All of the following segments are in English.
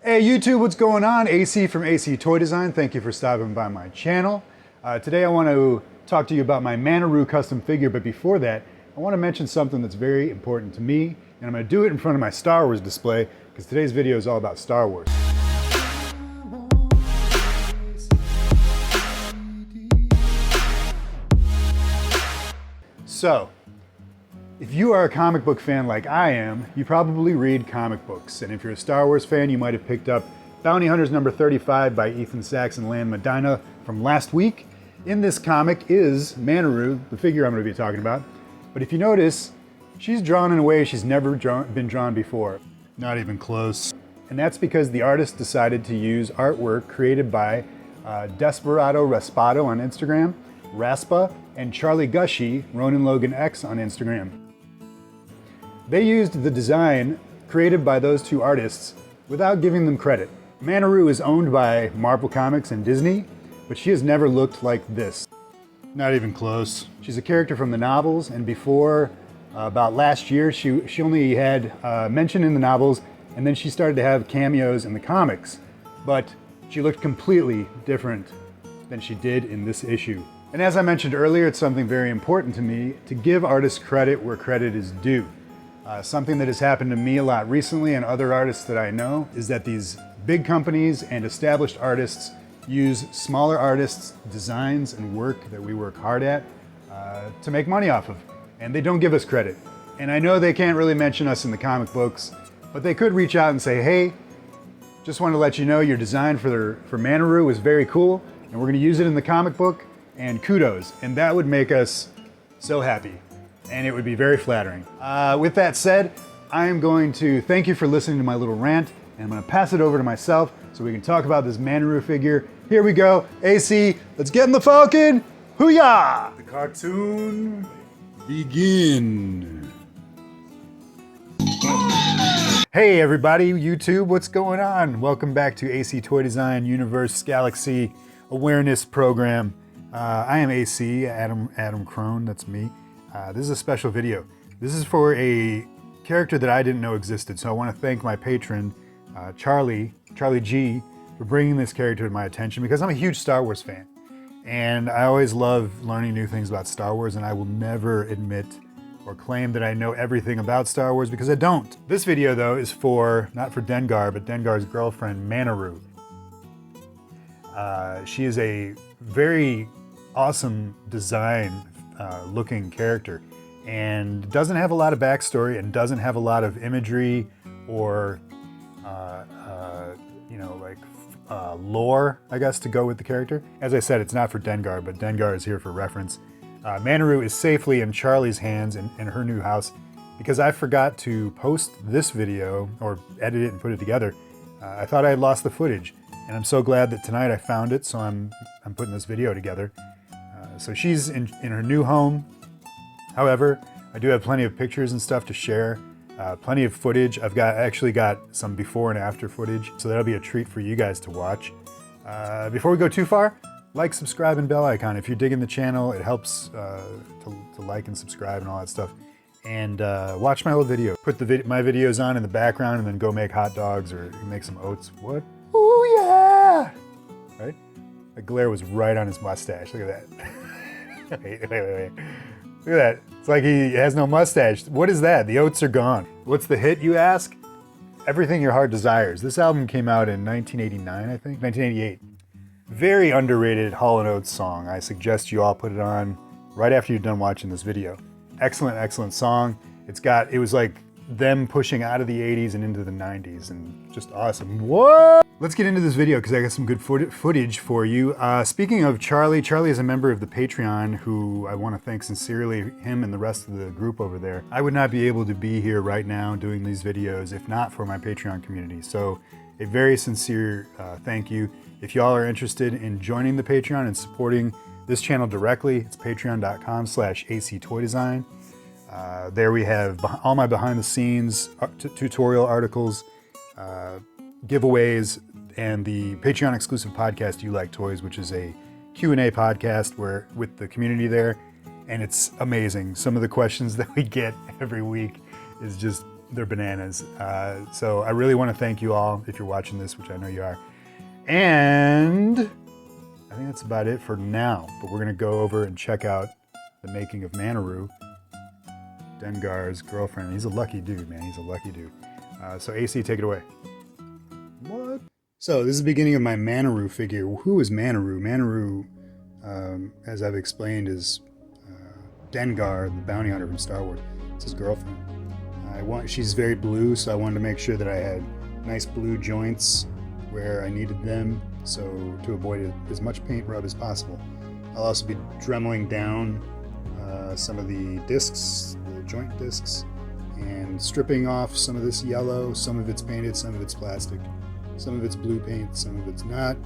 Hey YouTube, what's going on? AC from AC Toy Design. Thank you for stopping by my channel. Today I want to talk to you about my MANAROO custom figure, but before that, I want to mention something that's very important to me, and I'm going to do it in front of my Star Wars display, because today's video is all about Star Wars. So, if you are a comic book fan like I am, you probably read comic books. And if you're a Star Wars fan, you might have picked up Bounty Hunters number 35 by Ethan Sachs and Lan Medina from last week. In this comic is MANAROO, the figure I'm going to be talking about. But if you notice, she's drawn in a way she's never been drawn before. Not even close. And that's because the artist decided to use artwork created by Desperado Raspado on Instagram, Raspa, and Charlie Gushy, Ronin Logan X on Instagram. They used the design created by those two artists without giving them credit. MANAROO is owned by Marvel Comics and Disney, but she has never looked like this. Not even close. She's a character from the novels, and before about last year, she only had mention in the novels, and then she started to have cameos in the comics. But she looked completely different than she did in this issue. And as I mentioned earlier, it's something very important to me to give artists credit where credit is due. Something that has happened to me a lot recently and other artists that I know is that these big companies and established artists use smaller artists' designs and work that we work hard at to make money off of. And they don't give us credit. And I know they can't really mention us in the comic books, but they could reach out and say, hey, just want to let you know your design for MANAROO is very cool, and we're going to use it in the comic book, and kudos. And that would make us so happy. And it would be very flattering. With that said, I am going to thank you for listening to my little rant, and I'm going to pass it over to myself so we can talk about this MANAROO figure. Here we go. AC, let's get in the Falcon. Hoo-yah! The cartoon begin. Hey everybody, YouTube, what's going on? Welcome back to AC Toy Design Universe Galaxy Awareness Program. I am AC, Adam Crone, that's me. This is a special video. This is for a character that I didn't know existed, so I want to thank my patron, Charlie G, for bringing this character to my attention because I'm a huge Star Wars fan. And I always love learning new things about Star Wars, and I will never admit or claim that I know everything about Star Wars because I don't. This video, though, is not for Dengar, but Dengar's girlfriend, MANAROO. She is a very awesome design looking character and doesn't have a lot of backstory and doesn't have a lot of imagery or lore, I guess, to go with the character. As I said, it's not for Dengar, but Dengar is here for reference. MANAROO is safely in Charlie's hands in her new house because I forgot to post this video or edit it and put it together. I thought I had lost the footage, and I'm so glad that tonight I found it, so I'm putting this video together. So she's in her new home. However, I do have plenty of pictures and stuff to share, plenty of footage. I've actually got some before and after footage, so that'll be a treat for you guys to watch. Before we go too far, like, subscribe, and bell icon. If you're digging the channel, it helps to like and subscribe and all that stuff. And watch my old video. Put my videos on in the background and then go make hot dogs or make some oats. What? Ooh, yeah! Right? That glare was right on his mustache. Look at that. Wait. Look at that. It's like he has no mustache. What is that? The oats are gone. What's the hit, you ask? Everything Your Heart Desires. This album came out in 1989, I think? 1988. Very underrated Hall & Oates song. I suggest you all put it on right after you're done watching this video. Excellent, excellent song. It was like them pushing out of the 80s and into the 90s, and just awesome. What? Let's get into this video because I got some good footage for you. Speaking of Charlie is a member of the Patreon who I want to thank sincerely, him and the rest of the group over there. I would not be able to be here right now doing these videos if not for my Patreon community. So a very sincere thank you. If y'all are interested in joining the Patreon and supporting this channel directly, it's patreon.com/actoydesign. There we have all my behind the scenes tutorial articles, giveaways, and the Patreon exclusive podcast You Like Toys, which is a Q&A podcast with the community there. And it's amazing. Some of the questions that we get every week is just they're bananas. So I really want to thank you all if you're watching this, which I know you are. And I think that's about it for now, but we're gonna go over and check out the making of MANAROO, Dengar's girlfriend. He's a lucky dude, man, he's a lucky dude. So AC, take it away. What? So this is the beginning of my MANAROO figure. Who is MANAROO? MANAROO, as I've explained, is Dengar, the bounty hunter from Star Wars. It's his girlfriend. She's very blue, so I wanted to make sure that I had nice blue joints where I needed them, so to avoid as much paint rub as possible. I'll also be dremeling down some of the discs, the joint discs, and stripping off some of this yellow. Some of it's painted, some of it's plastic, some of it's blue paint, some of it's not.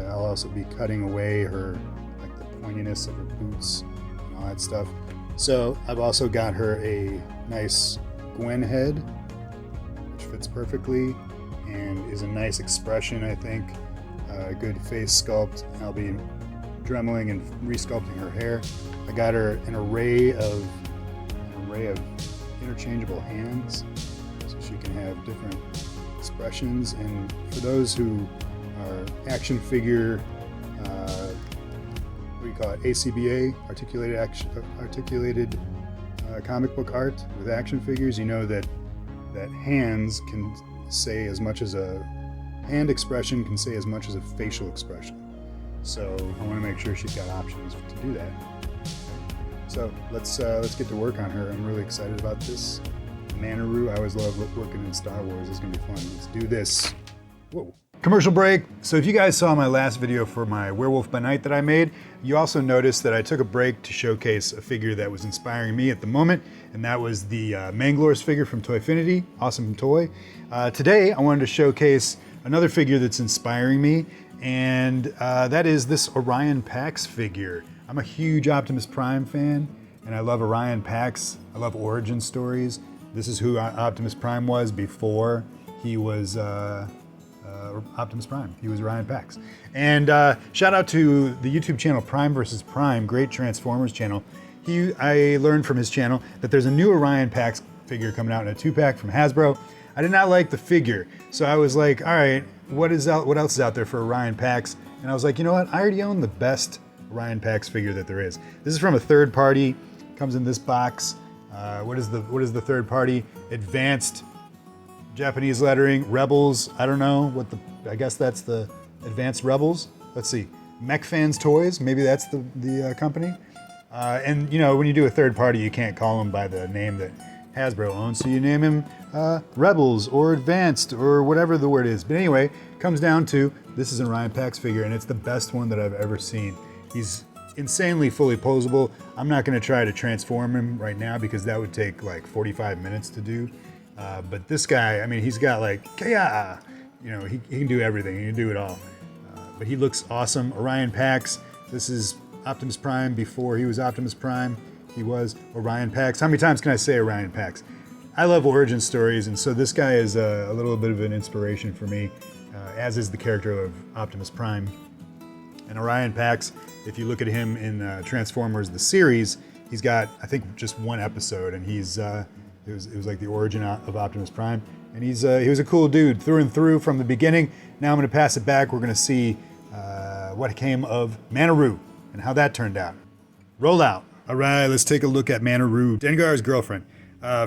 I'll also be cutting away like the pointiness of her boots and all that stuff. So I've also got her a nice Gwen head, which fits perfectly and is a nice expression, I think. A good face sculpt. I'll be dremeling and resculpting her hair. I got her an array of interchangeable hands, so she can have different expressions. And for those who are action figure, what do you call it, ACBA, articulated comic book art with action figures, you know that hands can say as much as a hand expression can say as much as a facial expression. So I want to make sure she's got options to do that. So let's get to work on her. I'm really excited about this. MANAROO, I always love working in Star Wars. It's gonna be fun. Let's do this. Whoa. Commercial break. So if you guys saw my last video for my Werewolf by Night that I made, you also noticed that I took a break to showcase a figure that was inspiring me at the moment, and that was the Manglor's figure from Toyfinity, awesome toy. Today, I wanted to showcase another figure that's inspiring me, and that is this Orion Pax figure. I'm a huge Optimus Prime fan, and I love Orion Pax. I love origin stories. This is who Optimus Prime was before he was Optimus Prime. He was Orion Pax. And shout out to the YouTube channel Prime vs. Prime, great Transformers channel. I learned from his channel that there's a new Orion Pax figure coming out in a 2-pack from Hasbro. I did not like the figure, so I was like, all right, what else is out there for Orion Pax? And I was like, you know what? I already own the best Orion Pax figure that there is. This is from a third party. Comes in this box. What is the third party? Advanced Japanese lettering, Rebels. I don't know I guess that's the Advanced Rebels. Let's see, Mech Fans Toys. Maybe that's the company. And you know, when you do a third party, you can't call them by the name that Hasbro owns, so you name him Rebels or Advanced or whatever the word is. But anyway, it comes down to this is an Orion Pax figure, and it's the best one that I've ever seen. He's insanely fully posable. I'm not going to try to transform him right now because that would take like 45 minutes to do. But this guy, I mean, he's got like, you know, he can do everything. He can do it all. But he looks awesome. Orion Pax. This is Optimus Prime before he was Optimus Prime. He was Orion Pax. How many times can I say Orion Pax? I love origin stories, and so this guy is a little bit of an inspiration for me, as is the character of Optimus Prime. And Orion Pax, if you look at him in Transformers the series, he's got, I think, just one episode, and he's it was like the origin of Optimus Prime, and he was a cool dude through and through from the beginning. Now I'm going to pass it back. We're going to see what came of MANAROO and how that turned out. Roll out. All right, let's take a look at MANAROO, Dengar's girlfriend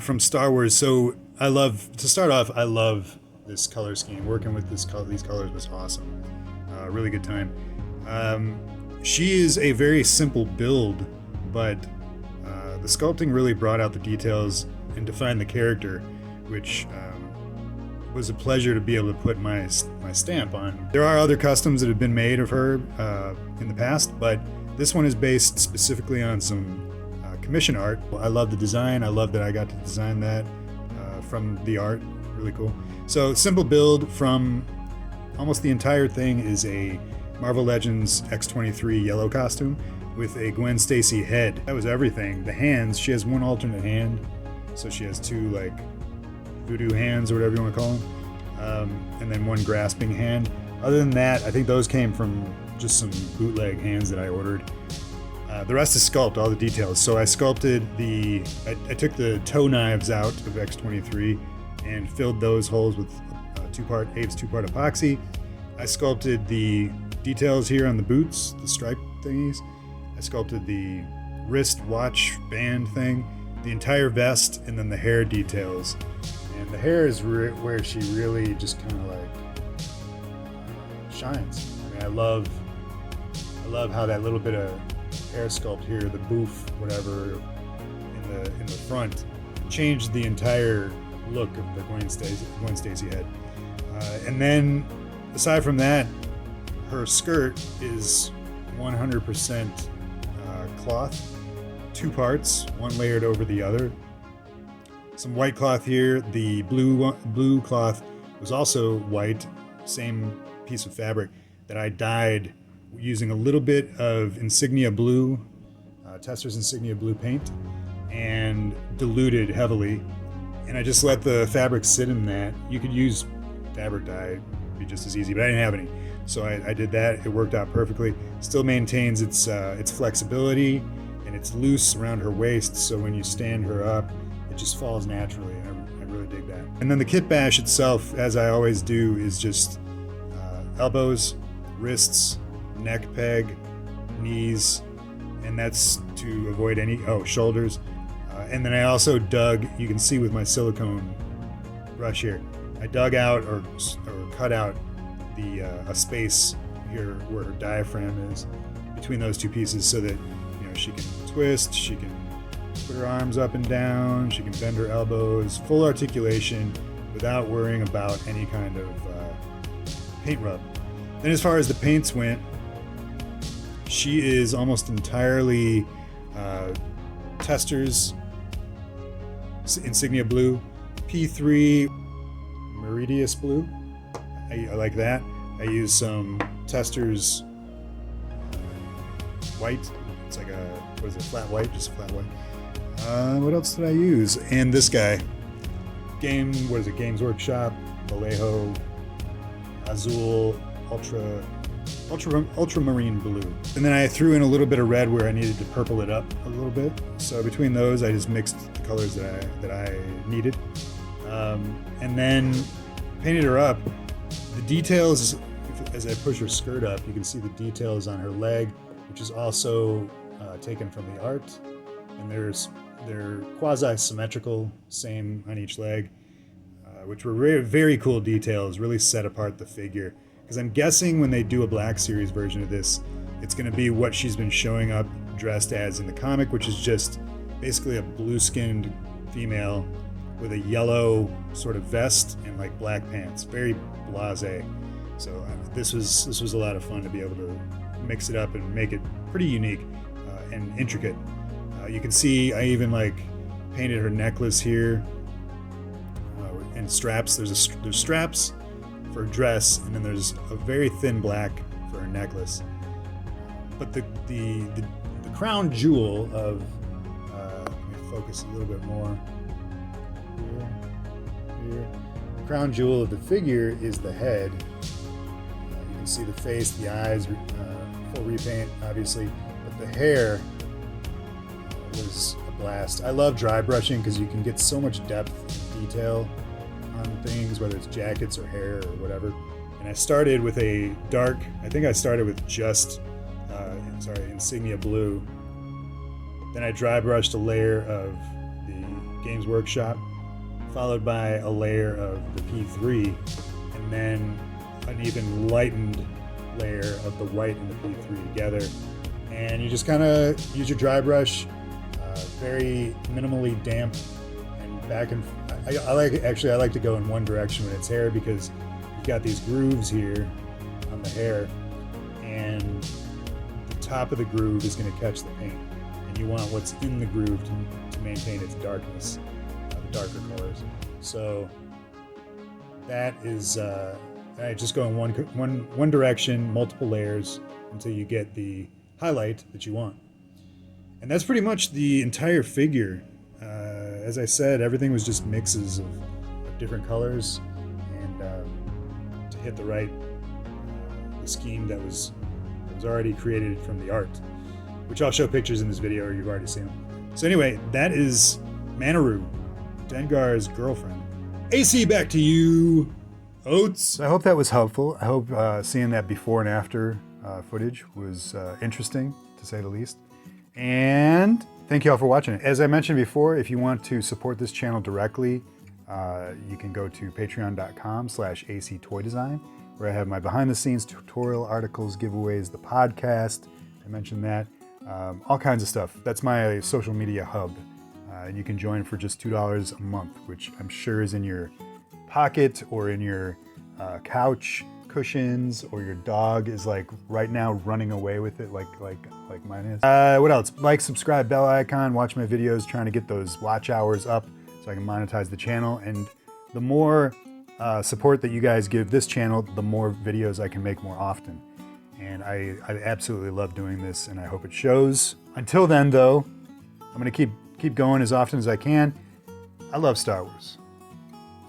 from Star Wars. So I love this color scheme. Working with these colors was awesome. Really good time. She is a very simple build, but the sculpting really brought out the details and defined the character, which was a pleasure to be able to put my stamp on. There are other customs that have been made of her in the past, but this one is based specifically on some commission art. I love the design. I love that I got to design that from the art. Really cool. So simple build. From almost the entire thing is a Marvel Legends X-23 yellow costume with a Gwen Stacy head. That was everything. The hands, she has one alternate hand, so she has two like voodoo hands or whatever you want to call them, and then one grasping hand. Other than that, I think those came from just some bootleg hands that I ordered. The rest is sculpt, all the details. So I sculpted I took the toe knives out of X23 and filled those holes with Aves 2-part epoxy. I sculpted the details here on the boots, the stripe thingies. I sculpted the wrist watch band thing, the entire vest, and then the hair details. And the hair is where she really just kind of like shines. I mean, I love how that little bit of hair sculpt here, the boof, whatever, in the front, changed the entire look of the Gwen Stacy head. And then, aside from that, her skirt is 100% cloth, 2 parts, one layered over the other. Some white cloth here. The blue cloth was also white, same piece of fabric that I dyed using a little bit of Insignia Blue, Tesser's Insignia Blue paint, and diluted heavily. And I just let the fabric sit in that. You could use fabric dye, it'd be just as easy, but I didn't have any. So I did that. It worked out perfectly. Still maintains its flexibility, and it's loose around her waist, so when you stand her up, it just falls naturally. I really dig that. And then the kit bash itself, as I always do, is just elbows, wrists, neck peg, knees, and that's to avoid any, shoulders. And then I also dug, you can see with my silicone brush here, I dug out or cut out a space here where her diaphragm is between those two pieces, so that she can twist, she can put her arms up and down, she can bend her elbows, full articulation without worrying about any kind of paint rub. Then as far as the paints went, she is almost entirely Tesser's Insignia Blue, P3 Meridius Blue. I like that. I use some Tesser's white. It's like flat white, just flat white. What else did I use? And this guy, Games Workshop, Vallejo, Azul, Ultramarine Blue. And then I threw in a little bit of red where I needed to purple it up a little bit. So between those, I just mixed the colors that I needed. And then painted her up. The details, as I push her skirt up, you can see the details on her leg, which is also taken from the art. And they're quasi-symmetrical, same on each leg, which were very, very cool details, really set apart the figure. Because I'm guessing when they do a Black Series version of this, it's going to be what she's been showing up dressed as in the comic, which is just basically a blue-skinned female with a yellow sort of vest and like black pants, very blasé. So this was a lot of fun to be able to mix it up and make it pretty unique and intricate. You can see I even like painted her necklace here and straps. There's straps for a dress, and then there's a very thin black for her necklace. But the crown jewel of let me focus a little bit more here. The crown jewel of the figure is the head. You can see the face, the eyes, full repaint, obviously, but the hair was a blast. I love dry brushing because you can get so much depth and detail on things, whether it's jackets or hair or whatever. And I started with I think I started with just Insignia Blue. Then I dry brushed a layer of the Games Workshop, followed by a layer of the P3, and then an even lightened layer of the white and the P3 together. And you just kind of use your dry brush, very minimally damp, and back and I like to go in one direction when it's hair, because you've got these grooves here on the hair, and the top of the groove is going to catch the paint, and you want what's in the groove to maintain its darkness, the darker colors. So that is, I just go in one direction, multiple layers, until you get the highlight that you want. And that's pretty much the entire figure. As I said, everything was just mixes of different colors, and to hit the right the scheme that was already created from the art. which I'll show pictures in this video, or you've already seen them. So anyway, that is MANAROO, Dengar's girlfriend. AC, back to you, Oates. So I hope that was helpful. I hope seeing that before and after footage was interesting, to say the least. And thank you all for watching it. As I mentioned before, if you want to support this channel directly, you can go to patreon.com/actoydesign, where I have my behind the scenes tutorial articles, giveaways, the podcast. I mentioned that. All kinds of stuff. That's my social media hub. And you can join for just $2 a month, which I'm sure is in your pocket or in your couch cushions, or your dog is like right now running away with it like mine is. What else? Like, subscribe, bell icon, watch my videos, trying to get those watch hours up so I can monetize the channel. And the more support that you guys give this channel, the more videos I can make more often. And I absolutely love doing this, and I hope it shows. Until then, though, I'm gonna keep going as often as I can. I love Star Wars.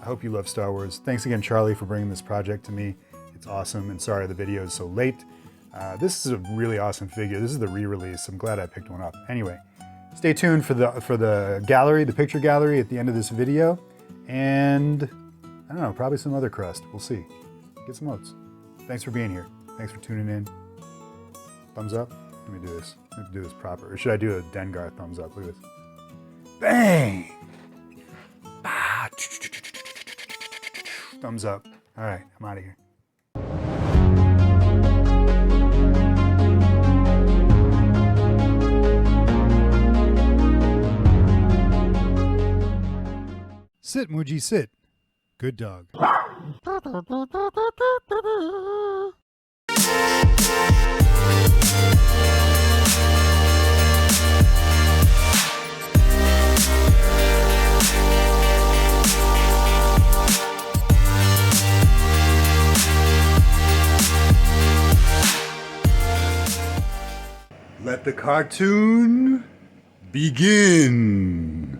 I hope you love Star Wars. Thanks again, Charlie, for bringing this project to me. It's awesome, and sorry the video is so late. This is a really awesome figure. This is the re-release. I'm glad I picked one up. Anyway, stay tuned for the gallery, the picture gallery at the end of this video, and I don't know, probably some other crust. We'll see. Get some oats. Thanks for being here. Thanks for tuning in. Thumbs up. Let me do this. Let me do this proper. Or should I do a Dengar thumbs up? Look at this. Bang! Thumbs up. All right, I'm out of here. Sit, Muji, sit. Good dog. Let the cartoon begin.